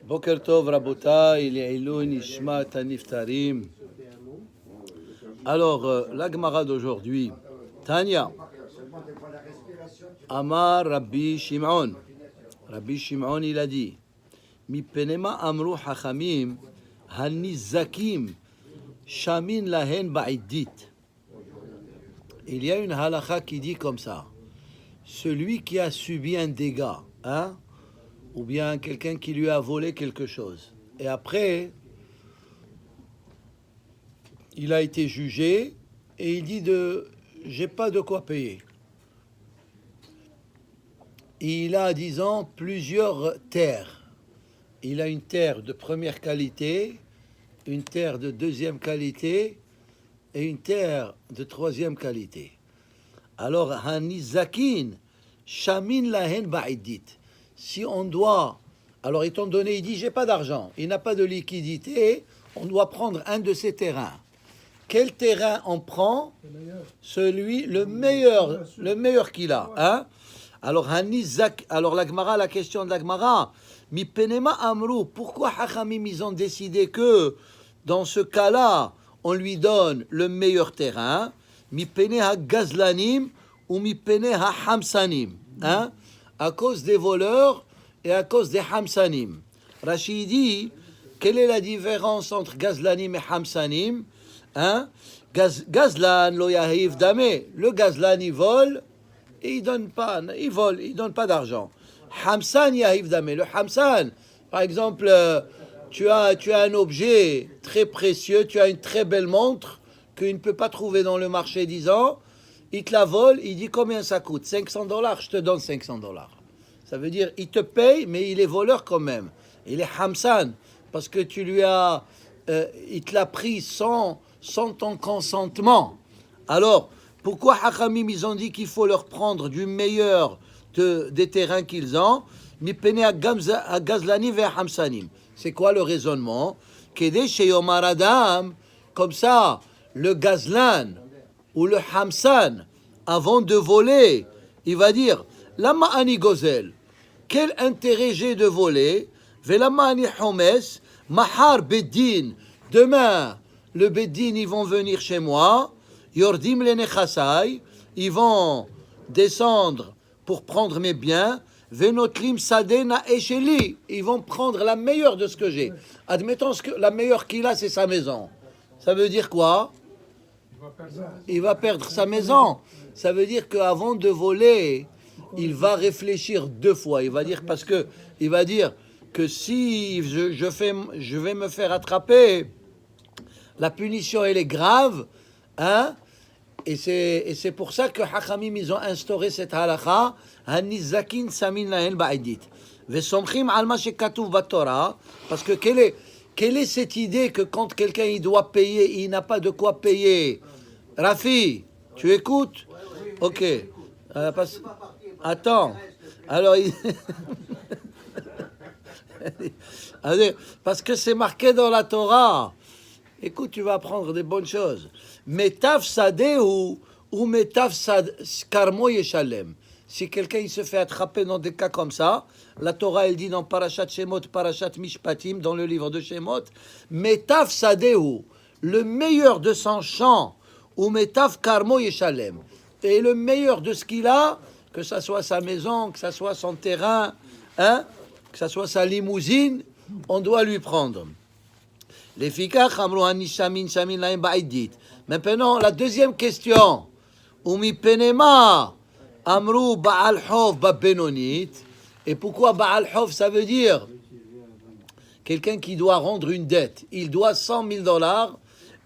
Boker Tov Rabotai, Leilou Nishmat Aniftarim. Alors, la Gemara d'aujourd'hui, Tanya, Amar Rabbi Shimon. Rabbi Shimon, il a dit, Mi penema amru hachamim, hanizakim, shamin lahen ba'idit. Il y a une halakha qui dit comme ça. Celui qui a subi un dégât, hein, ou bien quelqu'un qui lui a volé quelque chose, et après, il a été jugé, et il dit j'ai pas de quoi payer. Et il a, disons, plusieurs terres. Il a une terre de première qualité, une terre de deuxième qualité, et une terre de troisième qualité. Alors, Hanizakin, Shamin Lahen Ba'idit. Si on doit, alors étant donné, il dit, j'ai pas d'argent, il n'a pas de liquidité, on doit prendre un de ces terrains. Quel terrain on prend? Celui, le meilleur qu'il a. Hein? Alors, Hanizak, alors la question de la Gemara, Mi penema amru, pourquoi Hachamim, ils ont décidé que, dans ce cas-là, on lui donne le meilleur terrain, Mi pene ha gazlanim ou Mi pene ha hamsanim, hein? À cause des voleurs et à cause des hamsanim. Rachid dit, quelle est la différence entre gazlanim et hamsanim? Hein? Gazlan lo yahiv damé. Le gazlan il vole et il donne pas d'argent. Hamsan yahiv damé. Le hamsan, par exemple, tu as un objet très précieux, tu as une très belle montre qu'il ne peut pas trouver dans le marché, disant, il te la vole, il dit combien ça coûte? $500, je te donne $500. Ça veut dire, il te paye, mais il est voleur quand même. Il est hamsan, parce que tu lui as, il te l'a pris sans ton consentement. Alors, pourquoi Hachamim, ils ont dit qu'il faut leur prendre du meilleur des terrains qu'ils ont? Mipene à Gazlani vers Hamsanim. C'est quoi le raisonnement? Kede chez Yomar Adam, comme ça, le Gazlan ou le Hamsan, avant de voler, il va dire, Lama ani gozel, quel intérêt j'ai de voler? Velama ani homes, mahar bedin, demain, le Beddin, ils vont venir chez moi, Yordim le Nechasai, ils vont descendre pour prendre mes biens, Venotlim Sadena Echeli, ils vont prendre la meilleure de ce que j'ai. Admettons que la meilleure qu'il a, c'est sa maison. Ça veut dire quoi? Il va perdre sa maison. Ça veut dire qu'avant de voler, il va réfléchir deux fois. Il va dire, parce que il va dire que si je vais me faire attraper, la punition, elle est grave, hein? Et c'est pour ça que Hachamim, ils ont instauré cette halakha, Hanizakin samin lahen ba'idit. Vesomchim alma shekatuv batorah, parce que quelle est cette idée que quand quelqu'un il doit payer, il n'a pas de quoi payer? Rafi, tu écoutes? Ok. Attends. Alors, parce que c'est marqué dans la Torah. Écoute, tu vas apprendre des bonnes choses. Metaf sadeu ou metaf karmo yeshalem. Si quelqu'un il se fait attraper dans des cas comme ça, la Torah elle dit dans Parashat Shemot, Parashat Mishpatim, dans le livre de Shemot, metaf sadeu, le meilleur de son champ, ou metaf karmo yeshalem, et le meilleur de ce qu'il a, que ça soit sa maison, que ça soit son terrain, hein, que ça soit sa limousine, on doit lui prendre. Maintenant, la deuxième question. Et pourquoi Baal Hov, ça veut dire quelqu'un qui doit rendre une dette. Il doit $100,000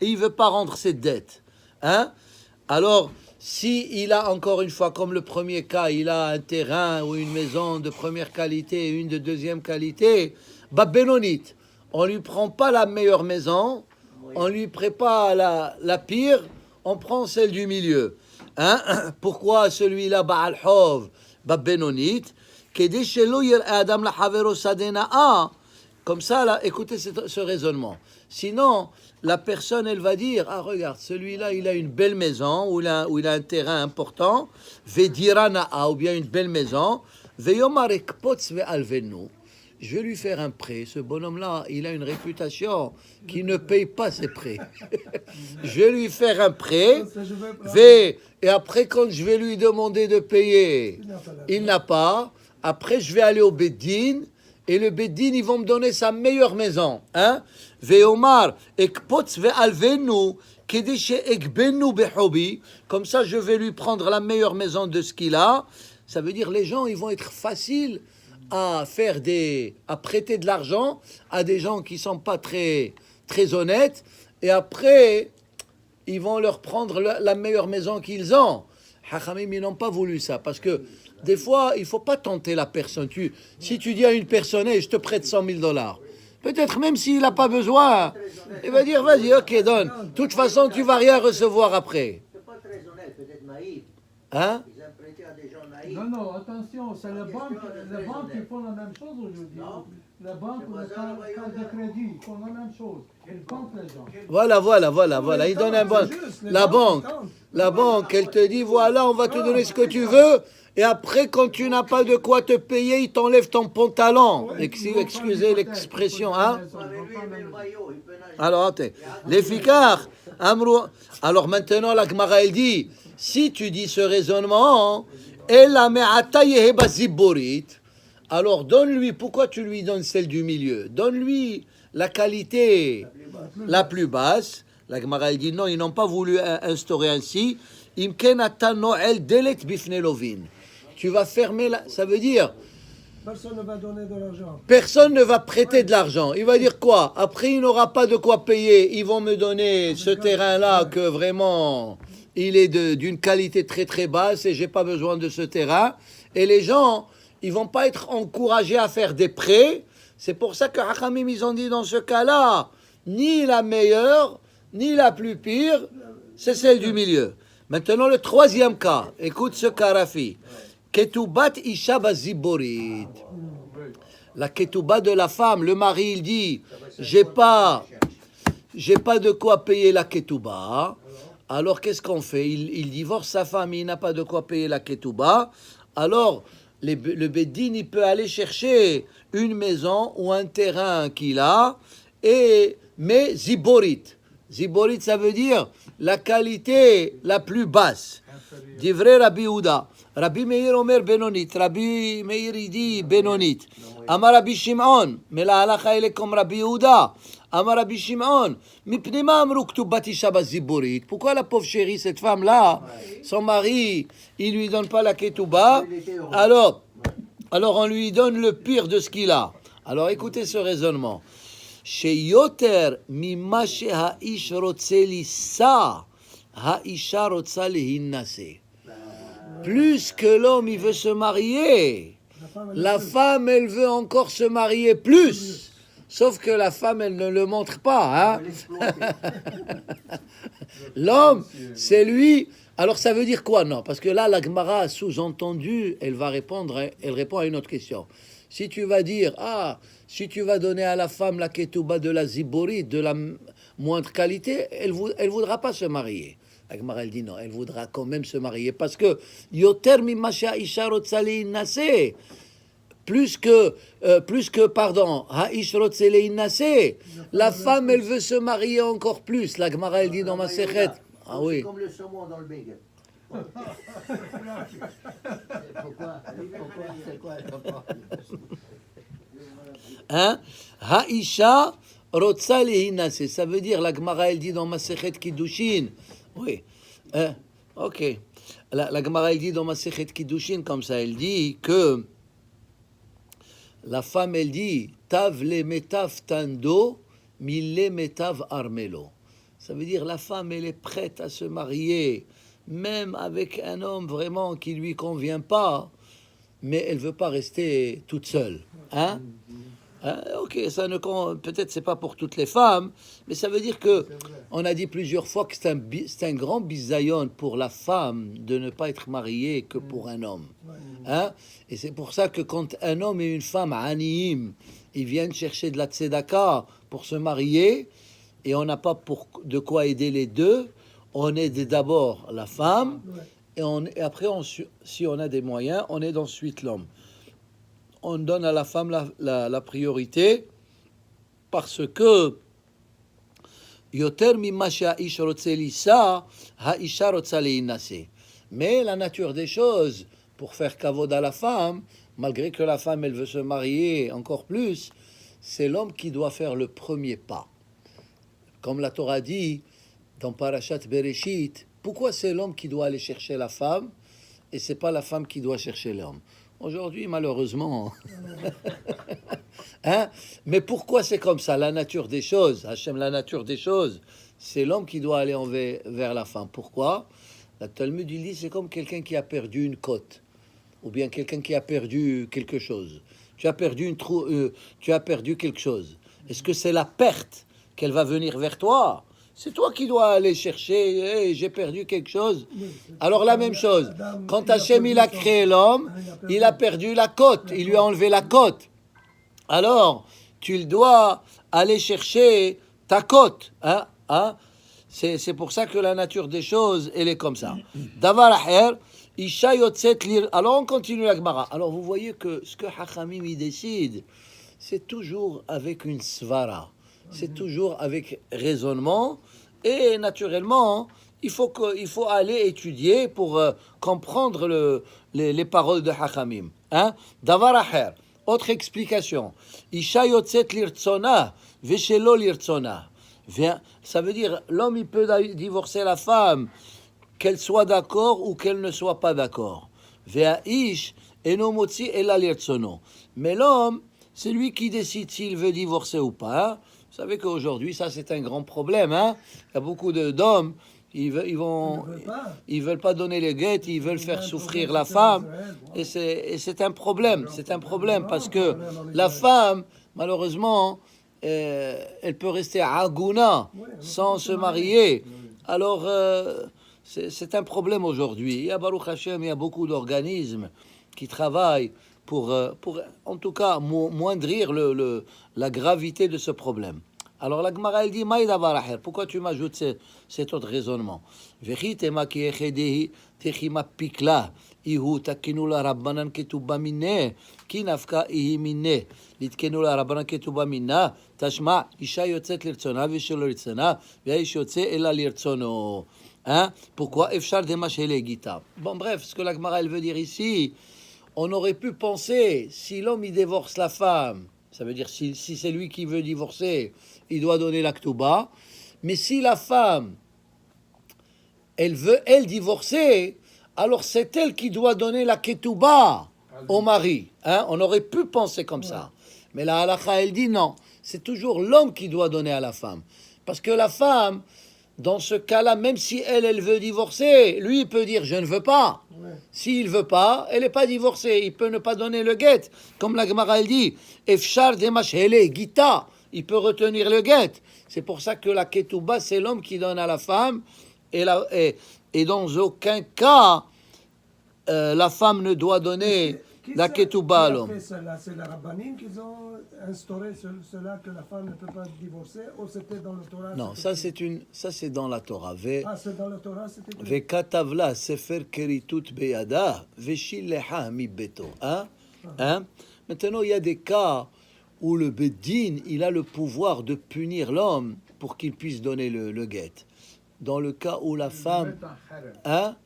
et il ne veut pas rendre cette dette. Hein? Alors, si il a, encore une fois, comme le premier cas, il a un terrain ou une maison de première qualité et une de deuxième qualité, Benonit. On ne lui prend pas la meilleure maison, on ne lui prépare la pire, on prend celle du milieu. Hein? Pourquoi celui-là, Baal Hov, Benonit, comme ça, là, écoutez ce raisonnement. Sinon, la personne, elle va dire, ah regarde, celui-là, il a une belle maison, ou il a un terrain important, Vedirana, ou bien une belle maison, Veyomarek Potz ve alvenu. je vais lui faire un prêt. Ce bonhomme-là, il a une réputation qui ne paye pas ses prêts. Je vais lui faire un prêt, et après, quand je vais lui demander de payer, il n'a pas. Après, je vais aller au Beddin, et le Beddin, ils vont me donner sa meilleure maison. Hein? Ve'omar, ekpotz ve'alvenu, kedeshe ekbenu behobi. Comme ça, je vais lui prendre la meilleure maison de ce qu'il a. Ça veut dire les gens, ils vont être faciles à prêter de l'argent à des gens qui sont pas très, très honnêtes. Et après, ils vont leur prendre la meilleure maison qu'ils ont. Hachamim, ils n'ont pas voulu ça. Parce que des fois, il faut pas tenter la personne. Si tu dis à une personne, hey, je te prête 100 000 $, peut-être même s'il n'a pas besoin, il va dire, vas-y, ok, donne. De toute façon, tu vas rien recevoir après. C'est pas très honnête, peut-être naïf. Hein? Ils ont prêté à des gens naïfs. Non, attention, c'est les banques qui font la même chose aujourd'hui. Les banques, les cartes de crédit font la même chose. Ils comptent les gens. Voilà. Il donne un bon. La banque, elle te dit, voilà, on va te donner ce que tu veux. Et après, quand tu n'as pas de quoi te payer, il t'enlève ton pantalon. Excusez l'expression, hein? Alors, attends. L'efficace, alors maintenant, la Gemara, elle dit, si tu dis ce raisonnement, alors donne-lui, pourquoi tu lui donnes celle du milieu? Donne-lui la qualité la plus basse. La Gemara, elle dit, non, ils n'ont pas voulu instaurer ainsi. Tu vas fermer ça veut dire Personne ne va donner de l'argent. personne ne va prêter de l'argent. Il va dire quoi? Après, il n'aura pas de quoi payer. Ils vont me donner ce terrain-là que vraiment il est d'une qualité très très basse et j'ai pas besoin de ce terrain. Et les gens, ils vont pas être encouragés à faire des prêts. C'est pour ça que Hachamim, ils ont dit dans ce cas-là, ni la meilleure, ni la plus pire, c'est celle du milieu. Maintenant, le troisième cas. Écoute ce cas, Rafi. Ketoubat isha baziborit. La ketouba de la femme, le mari, il dit, j'ai pas de quoi payer la ketouba. Alors, qu'est-ce qu'on fait? Il divorce sa femme, il n'a pas de quoi payer la ketouba. Alors, le Beddin, il peut aller chercher une maison ou un terrain qu'il a, mais ziborit. Ziborit, ça veut dire la qualité la plus basse. Divrei Rabbi Yehuda. Rabbi Meir Omer Benonit. Rabbi Meir dit Benonit. Amar Rabbi Shimon. Mais la halacha elle est comme Rabbi Yehuda. Amar Rabbi Shimon. Mipnei ma amru ktubat isha baziborit. Pourquoi la pauvre chérie, cette femme-là, son mari, il lui donne pas la ketouba, alors on lui donne le pire de ce qu'il a. Alors écoutez ce raisonnement. Sheyoter mima sheha'ish rotze lisa, ha'isha rotza lehinnase. Plus que l'homme, il veut se marier, la femme, elle veut encore se marier plus. Sauf que la femme, elle ne le montre pas. Hein? L'homme, c'est lui. Alors, ça veut dire quoi? Non, parce que là, la Gemara a sous-entendu, elle répond à une autre question. Si tu vas dire, si tu vas donner à la femme la ketouba de la zibori, de la moindre qualité, elle voudra pas se marier. La Gemara, elle dit non, elle voudra quand même se marier parce que yoter mimasha isha rotzali nase, plus que pardon, ha'ish rotzali nase, la femme, elle veut se marier encore plus. La Gemara, elle dit dans ma sechet. Ah oui. C'est comme le saumon dans le bagel. Pourquoi? C'est quoi le rapport? Hein? Haisha rotsa lehinase. Ça veut dire, la Gemara, elle dit dans Masechet Kiddushin. Oui. Ok. La Gemara, elle dit dans Masechet Kiddushin, comme ça, elle dit que la femme, elle dit Tav le metav tando, mille metav armelo. Ça veut dire, la femme, elle est prête à se marier, même avec un homme vraiment qui lui convient pas, mais elle veut pas rester toute seule. Hein? Ok, ça ne peut-être c'est pas pour toutes les femmes, mais ça veut dire que on a dit plusieurs fois que c'est un grand bisayon pour la femme de ne pas être mariée que pour un homme. Hein? Et c'est pour ça que quand un homme et une femme aniim, ils viennent chercher de la tzedaka pour se marier, et on n'a pas de quoi aider les deux, on aide d'abord la femme, et après, si on a des moyens, on aide ensuite l'homme. on donne à la femme la priorité parce que יותר ממה שהאיש רוצה לישא, האישה רוצה להינשא. Mais la nature des choses, pour faire kavod à la femme, malgré que la femme elle veut se marier encore plus, c'est l'homme qui doit faire le premier pas. Comme la Torah dit dans Parashat Bereshit, pourquoi c'est l'homme qui doit aller chercher la femme et c'est pas la femme qui doit chercher l'homme? Aujourd'hui, malheureusement. Hein? Mais pourquoi c'est comme ça? La nature des choses, Hachem, la nature des choses, c'est l'homme qui doit aller vers la femme. Pourquoi? La Talmud il dit c'est comme quelqu'un qui a perdu une côte ou bien quelqu'un qui a perdu quelque chose. Tu as perdu tu as perdu quelque chose. Est-ce que c'est la perte qu'elle va venir vers toi? C'est toi qui dois aller chercher. Hey, j'ai perdu quelque chose. Alors la même chose. Quand Hachem il a créé l'homme, il a perdu la côte. Il lui a enlevé la côte. Alors tu dois aller chercher ta côte. Hein? C'est pour ça que la nature des choses, elle est comme ça. Davar aher, isha yotzet lir. Alors on continue la Gemara. Alors vous voyez que ce que Hachamim il décide, c'est toujours avec une svara. C'est toujours avec raisonnement et naturellement, il faut aller étudier pour comprendre les paroles de Hachamim. Hein? Davar aher, autre explication. Isha yotzet lirtzona, veshelo lirtzona. Ça veut dire l'homme il peut divorcer la femme, qu'elle soit d'accord ou qu'elle ne soit pas d'accord. Ve'aish eno motzi ela lirtzono. Mais l'homme, c'est lui qui décide s'il veut divorcer ou pas. Hein? Vous savez qu'aujourd'hui, ça c'est un grand problème. Hein? Il y a beaucoup d'hommes, ils veulent pas donner les guettes, ils veulent faire souffrir la femme. Et c'est un problème. C'est un problème parce que la femme, malheureusement, elle peut rester aguna sans se marier. Alors, c'est un problème aujourd'hui. Il y a Baruch Hashem, il y a beaucoup d'organismes qui travaillent pour en tout cas, moindrir la gravité de ce problème. Alors la Gemara, elle dit, Maï davar aher. Pourquoi tu m'ajoutes cet autre raisonnement? Vechitema ki echedehi techima pikla. Ihu takinu la rabbanan ketuba minne. Ki nafka ihi minne. Litkenu la rabbanan ketuba minna. Tashma, isha yotzet lirtzona, veshelo lirtzona, veish yotze ela lirtzono. Hein? Pourquoi? Efshar demashele gita. Bon, bref, ce que la Gemara, elle veut dire ici, on aurait pu penser, si l'homme, il divorce la femme, ça veut dire si c'est lui qui veut divorcer, il doit donner la ketouba. Mais si la femme, elle veut, elle, divorcer, alors c'est elle qui doit donner la ketouba au mari. Hein? On aurait pu penser comme ça. Mais la halakha, elle dit non. C'est toujours l'homme qui doit donner à la femme. Parce que la femme, dans ce cas-là, même si elle veut divorcer, lui, il peut dire « je ne veux pas ». S'il ne veut pas, elle n'est pas divorcée. Il peut ne pas donner le guet. Comme la Gemara, elle dit « efshar demashele gita ». Il peut retenir le guet. C'est pour ça que la ketouba, c'est l'homme qui donne à la femme. Et dans aucun cas, la femme ne doit donner la ketouba à l'homme. C'est la rabbanim qui ont instauré cela que la femme ne peut pas divorcer, ou c'était dans le Torah? Non, ça c'est dans la Torah. C'est dans le Torah, c'était Vekatavla sefer keritut beyada veshilleha mi beto. Hein? Maintenant, il y a des cas où le Beddin, il a le pouvoir de punir l'homme pour qu'il puisse donner le guet. Dans le cas où la femme... Hein?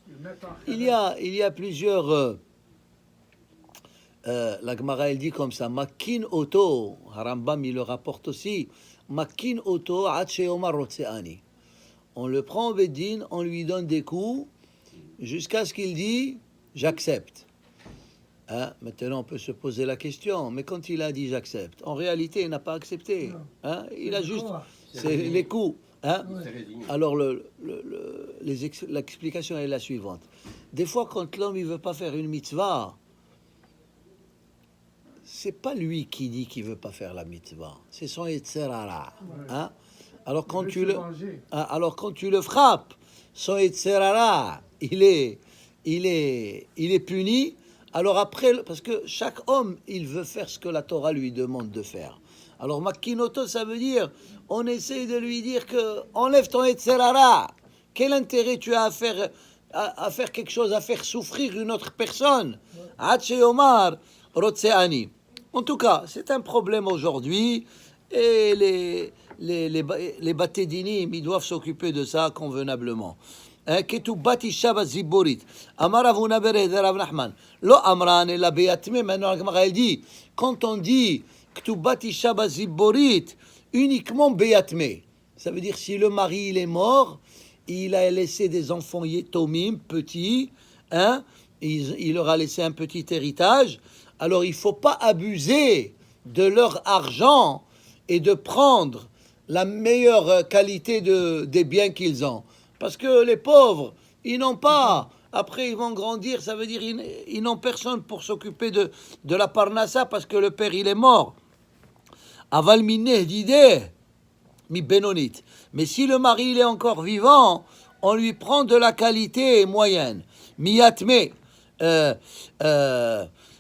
Il y a plusieurs... la Gemara, elle dit comme ça, Makin Oto, Harambam, il le rapporte aussi, Makin Oto, Omar Rotseani. On le prend au Beddin, on lui donne des coups, jusqu'à ce qu'il dit, j'accepte. Hein? Maintenant, on peut se poser la question, mais quand il a dit j'accepte, en réalité, il n'a pas accepté. Hein? Il a juste, c'est les coups. Hein? Alors, l'explication est la suivante. Des fois, quand l'homme il veut pas faire une mitzvah, c'est pas lui qui dit qu'il veut pas faire la mitzvah, c'est son yetzer hara. Hein? Alors quand tu le frappes, son yetzer hara, il est puni. Alors après, parce que chaque homme, il veut faire ce que la Torah lui demande de faire. Alors makinoto, ça veut dire, on essaie de lui dire que enlève ton yetzer hara. Quel intérêt tu as à faire quelque chose, à faire souffrir une autre personne? Hatche Omar Rotseani. En tout cas, c'est un problème aujourd'hui et les batédinim, ils doivent s'occuper de ça convenablement. Ketoubat isha baziborit. Amar Avuna Bered Rav Nachman. Lo amran et la béatme. Maintenant, la Gemara elle dit, quand on dit ketoubat isha baziborit, uniquement béatme. Ça veut dire si le mari il est mort, il a laissé des enfants yétomim, petits, hein, il leur a laissé un petit héritage. Alors il ne faut pas abuser de leur argent et de prendre la meilleure qualité des biens qu'ils ont. Parce que les pauvres, ils n'ont pas. Après, ils vont grandir, ça veut dire ils n'ont personne pour s'occuper de la parnassa parce que le père, il est mort. Aval mineh d'idée, mi benonit. Mais si le mari, il est encore vivant, on lui prend de la qualité moyenne. Miyatme.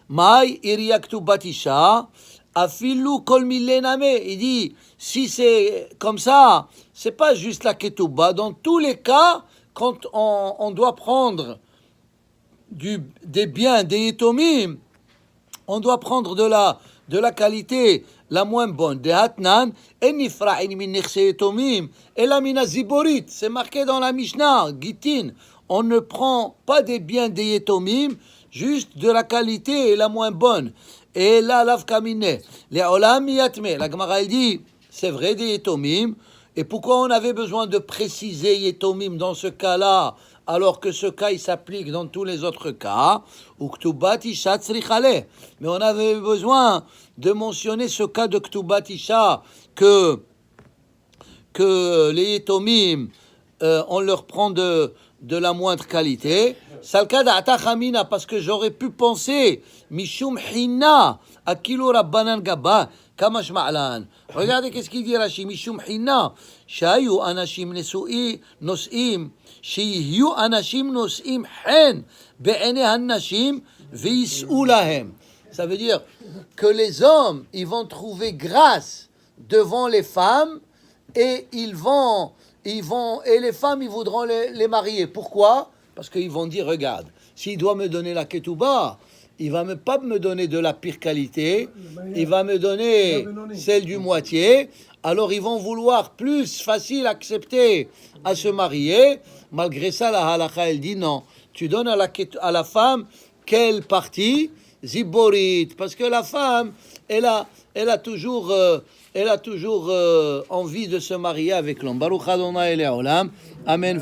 Mai iriaktu batisha. Afilu kol millename. Il dit, si c'est comme ça, c'est pas juste la ketouba. Dans tous les cas, quand on doit prendre des biens, des yetomim, on doit prendre de la qualité la moins bonne. De hatnan, enifra'in min nechse yetomim, ela mina ziborit. C'est marqué dans la Mishnah, Gitin. On ne prend pas des biens des yetomim, juste de la qualité la moins bonne. Et là, l'avkamine, les olam yatme. La Gemara elle dit, c'est vrai des yetomim. Et pourquoi on avait besoin de préciser yetomim dans ce cas-là, alors que ce cas il s'applique dans tous les autres cas? Ou ktubat isha tzrichale. Mais on avait besoin de mentionner ce cas de ktubat isha que les yetomim, on leur prend de la moindre qualité. Salka da'ata chamina, parce que j'aurais pu penser mishum hina akilu rabbanan gaba kamash ma'lan. Regardez qu'est-ce qu'il dit Rashi, mishum hina shayu anashim nos'im shiyu anashim nos'im hen be'ene hanashim ve'is'u lahem. Ça veut dire que les hommes, ils vont trouver grâce devant les femmes et et les femmes, ils voudront les marier. Pourquoi? Parce qu'ils vont dire, regarde, s'il doit me donner la ketouba, il va pas me donner de la pire qualité, il va me donner celle du moitié. Alors ils vont vouloir plus facile accepter à se marier. Malgré ça, la halakha, elle dit non. Tu donnes à la femme quelle partie? Ziborit. Parce que la femme, elle a toujours envie de se marier avec l'homme. Baruch Adonai Leolam. Amen.